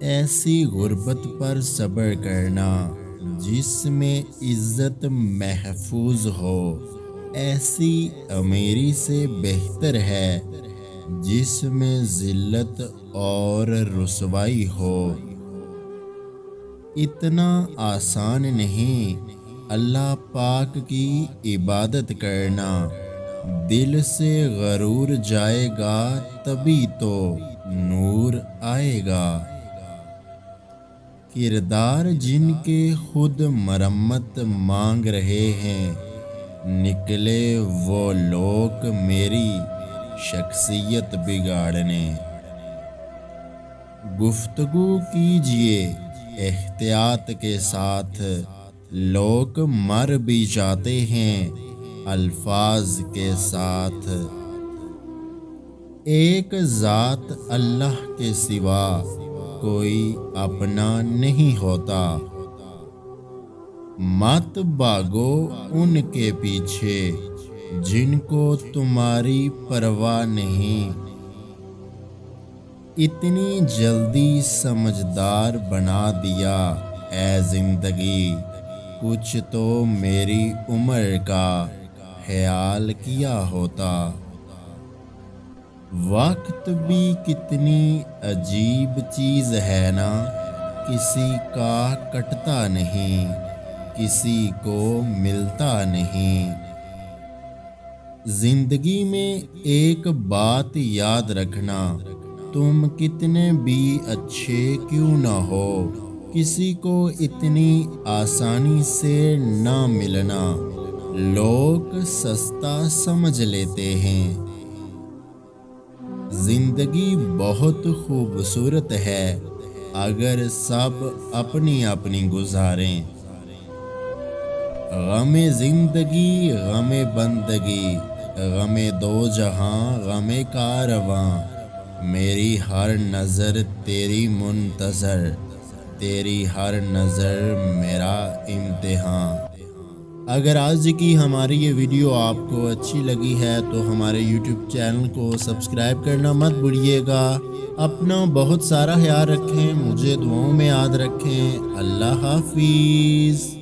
ایسی غربت پر صبر کرنا جس میں عزت محفوظ ہو، ایسی امیری سے بہتر ہے جس میں ذلت اور رسوائی ہو۔ اتنا آسان نہیں اللہ پاک کی عبادت کرنا، دل سے غرور جائے گا تبھی تو نور آئے گا۔ کردار جن کے خود مرمت مانگ رہے ہیں، نکلے وہ لوگ میری شخصیت بگاڑنے۔ گفتگو کیجئے احتیاط کے ساتھ، لوگ مر بھی جاتے ہیں الفاظ کے ساتھ۔ ایک ذات اللہ کے سوا کوئی اپنا نہیں ہوتا، مت بھاگو ان کے پیچھے جن کو تمہاری پرواہ نہیں۔ اتنی جلدی سمجھدار بنا دیا اے زندگی، کچھ تو میری عمر کا خیال کیا ہوتا۔ وقت بھی کتنی عجیب چیز ہے نا، کسی کا کٹتا نہیں، کسی کو ملتا نہیں۔ زندگی میں ایک بات یاد رکھنا، تم کتنے بھی اچھے کیوں نہ ہو، کسی کو اتنی آسانی سے نہ ملنا، لوگ سستا سمجھ لیتے ہیں۔ زندگی بہت خوبصورت ہے اگر سب اپنی اپنی گزاریں۔ غم زندگی غم بندگی، غم دو جہاں غم کارواں، میری ہر نظر تیری منتظر، تیری ہر نظر میرا امتحان۔ اگر آج کی ہماری یہ ویڈیو آپ کو اچھی لگی ہے تو ہمارے یوٹیوب چینل کو سبسکرائب کرنا مت بھولیے گا۔ اپنا بہت سارا خیال رکھیں، مجھے دعاؤں میں یاد رکھیں۔ اللہ حافظ۔